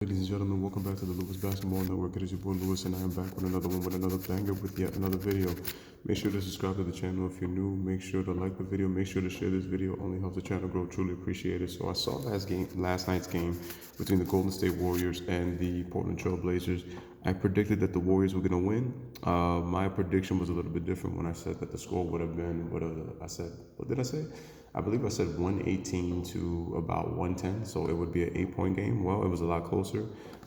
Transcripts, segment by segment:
Ladies and gentlemen, welcome back to the Lewis Basketball Network. It is your boy Lewis, and I am back with another one with another banger with yet another video. Make sure to subscribe to the channel if you're new. Make sure to like the video. Make sure to share this video. Only helps the channel grow. Truly appreciate it. So I saw last night's game between the Golden State Warriors and the Portland Trail Blazers. I predicted that the Warriors were going to win. My prediction was a little bit different when I said that the score would have been, what did I say? I believe I said 118 to about 110, so it would be an 8-point game. Well, it was a lot closer.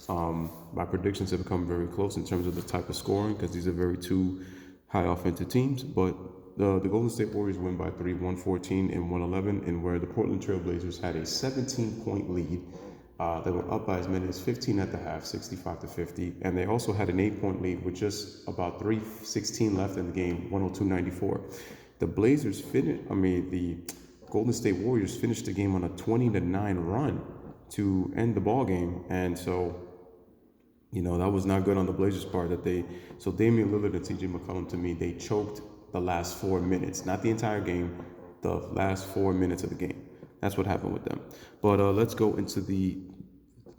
My predictions have become very close in terms of the type of scoring because these are very two high offensive teams. But the Golden State Warriors win by 3, 114 and 111, and where the Portland Trail Blazers had a 17-point lead. They were up by as many as 15 at the half, 65 to 50, and they also had an 8-point lead with just about 3:16 left in the game, 102-94. The Golden State Warriors finished the game on a 20-9 run to end the ball game, and so that was not good on the Blazers' part. So Damian Lillard and CJ McCollum, to me, they choked the last 4 minutes, not the entire game, the last 4 minutes of the game. That's what happened with them. But let's go into the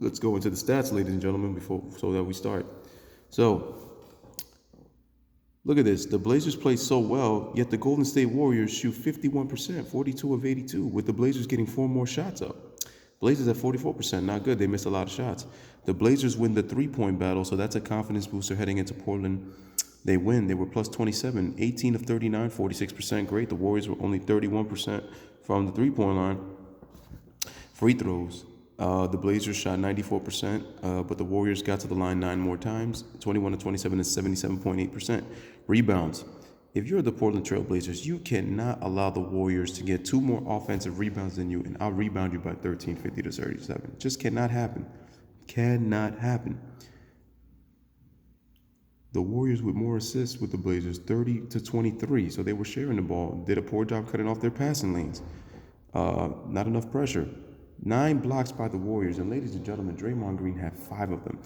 stats, ladies and gentlemen, so that we start. So look at this. The Blazers play so well, yet the Golden State Warriors shoot 51%, 42 of 82, with the Blazers getting 4 more shots up. Blazers at 44%, not good. They missed a lot of shots. The Blazers win the three-point battle, so that's a confidence booster heading into Portland. They win. They were plus 27, 18 of 39, 46%. Great. The Warriors were only 31% from the three-point line. Free throws. The Blazers shot 94%, but the Warriors got to the line 9 more times, 21 to 27 and 77.8%. Rebounds. If you're the Portland Trail Blazers, you cannot allow the Warriors to get 2 more offensive rebounds than you, and I'll rebound you by 13, 50 to 37. Just cannot happen. Cannot happen. The Warriors with more assists with the Blazers, 30 to 23. So they were sharing the ball. Did a poor job cutting off their passing lanes. Not enough pressure. 9 blocks by the Warriors. And ladies and gentlemen, Draymond Green had 5 of them.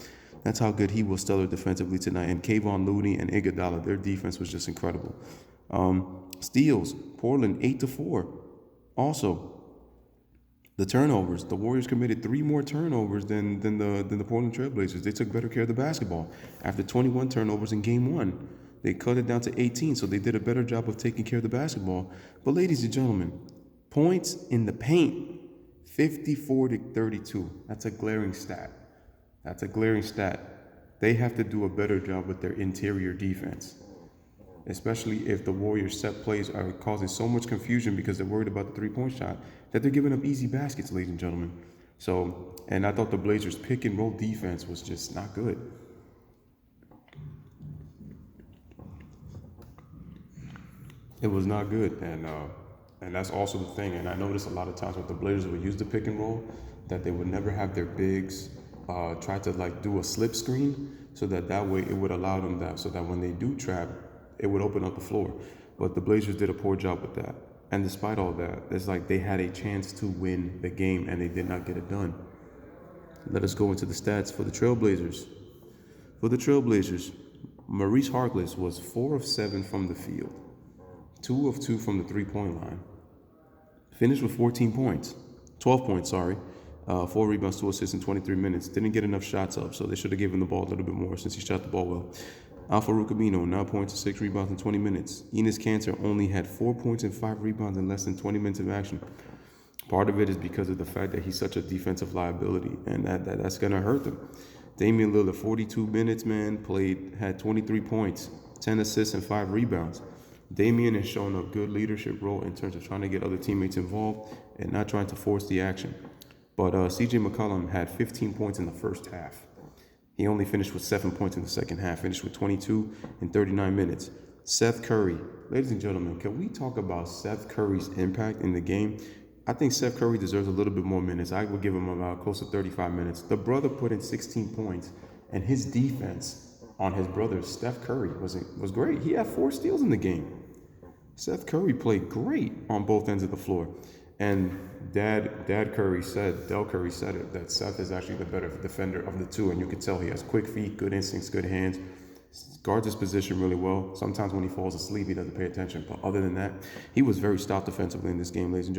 That's how good he was stellar defensively tonight. And Kayvon Looney and Iguodala, their defense was just incredible. Steals, Portland 8 to 4. Also, the turnovers. The Warriors committed 3 more turnovers than the Portland Trail Blazers. They took better care of the basketball. After 21 turnovers in Game 1, they cut it down to 18, so they did a better job of taking care of the basketball. But ladies and gentlemen, points in the paint, 54 to 32. That's a glaring stat. They have to do a better job with their interior defense, especially if the Warriors' set plays are causing so much confusion because they're worried about the three-point shot that they're giving up easy baskets, ladies and gentlemen. So, and I thought the Blazers' pick-and-roll defense was just not good. It was not good, and that's also the thing. And I noticed a lot of times with the Blazers would use the pick-and-roll that they would never have their bigs try to do a slip screen so that way it would allow them that, so that when they do trap, it would open up the floor. But the Blazers did a poor job with that. And despite all that, it's like they had a chance to win the game and they did not get it done. Let us go into the stats for the Trailblazers. For the Trailblazers, Maurice Harkless was 4 of 7 from the field, 2 of 2 from the three-point line. Finished with 12 points, 4 rebounds, 2 assists in 23 minutes. Didn't get enough shots up, so they should have given the ball a little bit more since he shot the ball well. Al-Farouq Amino, 9 points and 6 rebounds in 20 minutes. Enes Kanter only had 4 points and 5 rebounds in less than 20 minutes of action. Part of it is because of the fact that he's such a defensive liability, and that's going to hurt them. Damian Lillard, 42 minutes, had 23 points, 10 assists, and 5 rebounds. Damian has shown a good leadership role in terms of trying to get other teammates involved and not trying to force the action. But CJ McCollum had 15 points in the first half. He only finished with 7 points in the second half, finished with 22 in 39 minutes. Seth Curry. Ladies and gentlemen, can we talk about Seth Curry's impact in the game? I think Seth Curry deserves a little bit more minutes. I would give him about close to 35 minutes. The brother put in 16 points, and his defense on his brother, Steph Curry, was great. He had 4 steals in the game. Seth Curry played great on both ends of the floor. And Del Curry said it, that Seth is actually the better defender of the two, and you can tell he has quick feet, good instincts, good hands, guards his position really well. Sometimes when he falls asleep, he doesn't pay attention, but other than that, he was very stout defensively in this game, ladies and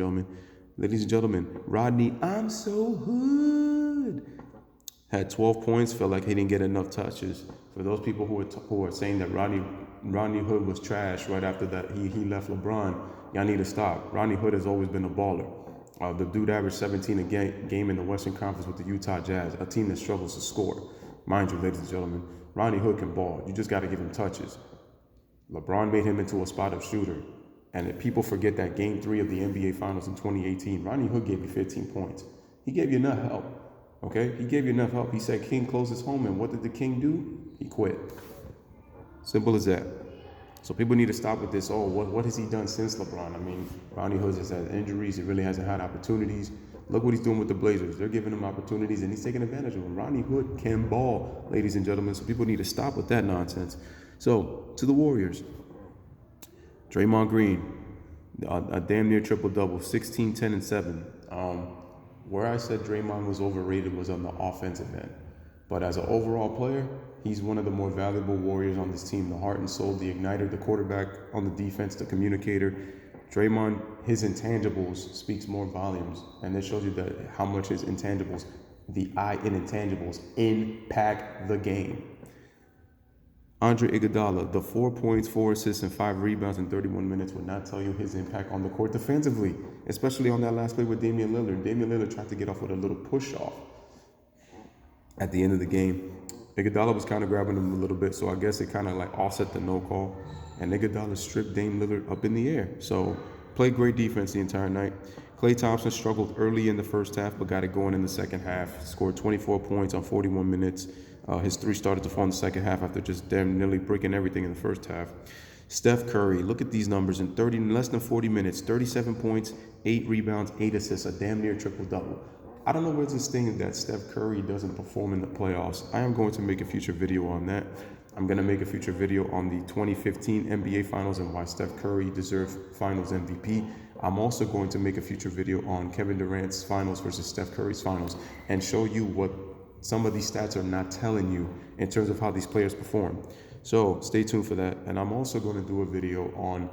gentlemen. Rodney, I'm so hood. had 12 points, felt like he didn't get enough touches. For those people who are saying that Rodney Hood was trash right after that he left LeBron, y'all need to stop. Rodney Hood has always been a baller. The dude averaged 17 a game in the Western Conference with the Utah Jazz, a team that struggles to score. Mind you, ladies and gentlemen, Rodney Hood can ball. You just got to give him touches. LeBron made him into a spot-up shooter. And if people forget that Game 3 of the NBA Finals in 2018, Rodney Hood gave you 15 points. He gave you enough help, okay? He gave you enough help. He said King closes home, and what did the King do? He quit. Simple as that. So people need to stop with this, oh, what has he done since LeBron? I mean, Rodney Hood has had injuries. He really hasn't had opportunities. Look what he's doing with the Blazers. They're giving him opportunities, and he's taking advantage of them. Rodney Hood can ball, ladies and gentlemen, so people need to stop with that nonsense. So, to the Warriors. Draymond Green, a damn near triple-double, 16, 10, and 7. Where I said Draymond was overrated was on the offensive end. But as an overall player, he's one of the more valuable Warriors on this team. The heart and soul, the igniter, the quarterback on the defense, the communicator. Draymond, his intangibles speaks more volumes. And this shows you that how much his intangibles, the I in intangibles, impact the game. Andre Iguodala, the 4 points, 4 assists, and 5 rebounds in 31 minutes would not tell you his impact on the court defensively, especially on that last play with Damian Lillard. Damian Lillard tried to get off with a little push-off at the end of the game. Iguodala was kind of grabbing him a little bit, so I guess it kind of like offset the no call. And Iguodala stripped Dame Lillard up in the air. So played great defense the entire night. Klay Thompson struggled early in the first half, but got it going in the second half. Scored 24 points on 41 minutes. His three started to fall in the second half after just damn nearly breaking everything in the first half. Steph Curry, look at these numbers. In less than 40 minutes, 37 points, 8 rebounds, 8 assists, a damn near triple-double. I don't know where's this thing that Steph Curry doesn't perform in the playoffs. I am going to make a future video on that. I'm going to make a future video on the 2015 NBA Finals and why Steph Curry deserved Finals MVP. I'm also going to make a future video on Kevin Durant's Finals versus Steph Curry's Finals and show you what some of these stats are not telling you in terms of how these players perform. So stay tuned for that. And I'm also going to do a video on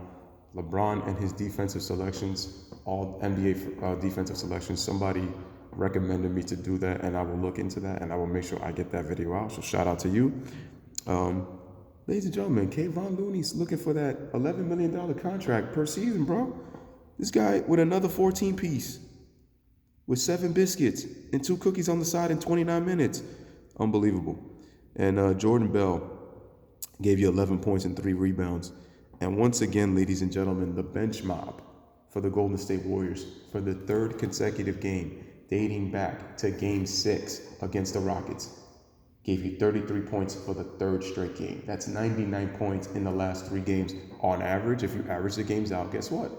LeBron and his defensive selections, all NBA defensive selections. Somebody recommended me to do that, and I will look into that, and I will make sure I get that video out. So shout out to you. Ladies and gentlemen, Kayvon Looney's looking for that $11 million contract per season, bro. This guy with another 14-piece. With 7 biscuits and 2 cookies on the side in 29 minutes. Unbelievable. And Jordan Bell gave you 11 points and 3 rebounds. And once again, ladies and gentlemen, the bench mob for the Golden State Warriors for the 3rd consecutive game, dating back to Game 6 against the Rockets, gave you 33 points for the 3rd straight game. That's 99 points in the last 3 games. On average, if you average the games out, guess what?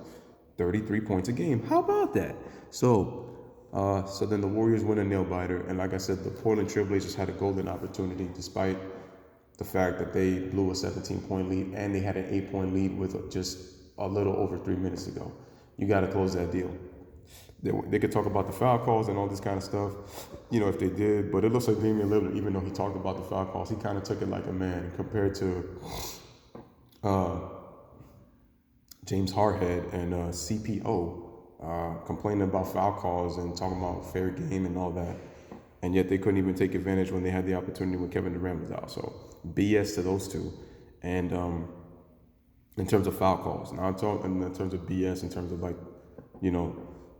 33 points a game. How about that? So then the Warriors win a nail-biter, and like I said, the Portland Trailblazers had a golden opportunity despite the fact that they blew a 17-point lead and they had an 8-point lead with just a little over 3 minutes to go. You got to close that deal. They could talk about the foul calls and all this kind of stuff, if they did, but it looks like Damian Lillard, even though he talked about the foul calls, he kind of took it like a man compared to James Harhead and CPO. Complaining about foul calls and talking about fair game and all that. And yet they couldn't even take advantage when they had the opportunity when Kevin Durant was out. So BS to those two. And in terms of foul calls. Now I'm talking in terms of BS in terms of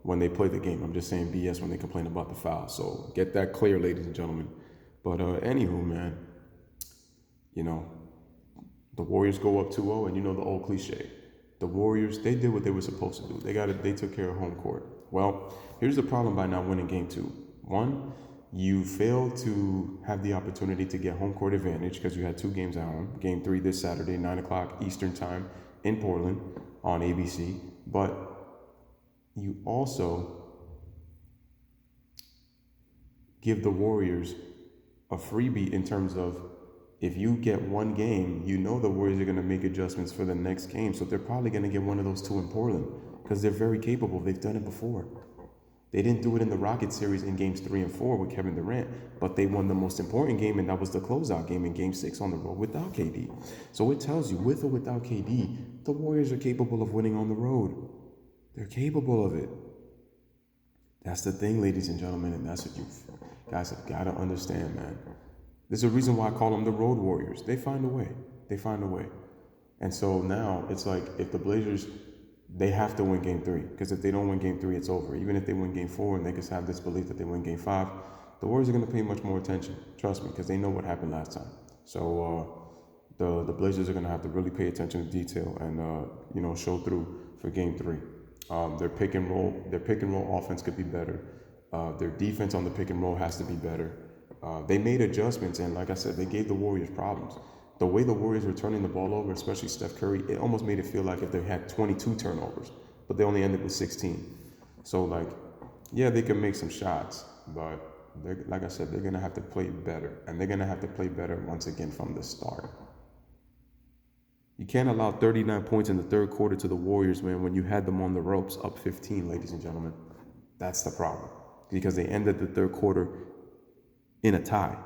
when they play the game. I'm just saying BS when they complain about the foul. So get that clear, ladies and gentlemen. But anywho, man, the Warriors go up 2-0 and the old cliche. The Warriors, they did what they were supposed to do. They took care of home court. Well, here's the problem by not winning Game 2. 1, you failed to have the opportunity to get home court advantage because you had 2 games at home. Game 3 this Saturday, 9 o'clock Eastern time in Portland on ABC. But you also give the Warriors a freebie in terms of if you get 1 game, the Warriors are going to make adjustments for the next game. So they're probably going to get one of those 2 in Portland because they're very capable. They've done it before. They didn't do it in the Rockets series in Games 3 and 4 with Kevin Durant, but they won the most important game, and that was the closeout game in Game 6 on the road without KD. So it tells you, with or without KD, the Warriors are capable of winning on the road. They're capable of it. That's the thing, ladies and gentlemen, and that's what Guys have got to understand, man. There's a reason why I call them the Road Warriors. They find a way. They find a way. And so now it's like if the Blazers, they have to win game 3. Because if they don't win game 3, it's over. Even if they win game 4 and they just have this belief that they win game 5, the Warriors are going to pay much more attention. Trust me, because they know what happened last time. So the Blazers are going to have to really pay attention to detail and, show through for game 3. Their pick and roll offense could be better. Their defense on the pick and roll has to be better. They made adjustments, and like I said, they gave the Warriors problems. The way the Warriors were turning the ball over, especially Steph Curry, it almost made it feel like if they had 22 turnovers, but they only ended with 16. So, yeah, they can make some shots, but like I said, they're going to have to play better, and they're going to have to play better once again from the start. You can't allow 39 points in the third quarter to the Warriors, man, when you had them on the ropes up 15, ladies and gentlemen. That's the problem, because they ended the third quarter in a tie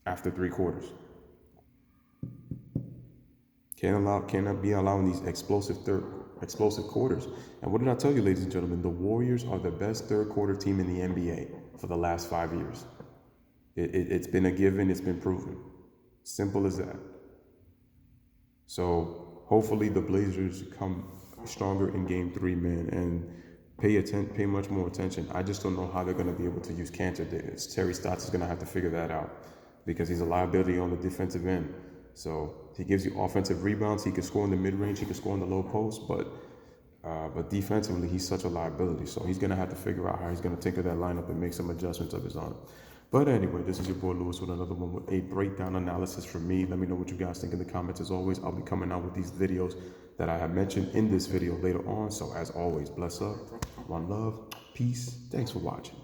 after 3 quarters. Cannot be allowing these explosive quarters. And what did I tell you, ladies and gentlemen? The Warriors are the best third quarter team in the NBA for the last 5 years. It's been a given. It's been proven. Simple as that. So hopefully the Blazers come stronger in game 3, man, and pay much more attention. I just don't know how they're going to be able to use Cantor. Terry Stotts is going to have to figure that out because he's a liability on the defensive end. So he gives you offensive rebounds. He can score in the mid-range. He can score in the low post. But defensively, he's such a liability. So he's going to have to figure out how he's going to tinker that lineup and make some adjustments of his own. But anyway, this is your boy Lewis with another one with a breakdown analysis from me. Let me know what you guys think in the comments. As always, I'll be coming out with these videos that I have mentioned in this video later on. So as always, bless up, one love, peace. Thanks for watching.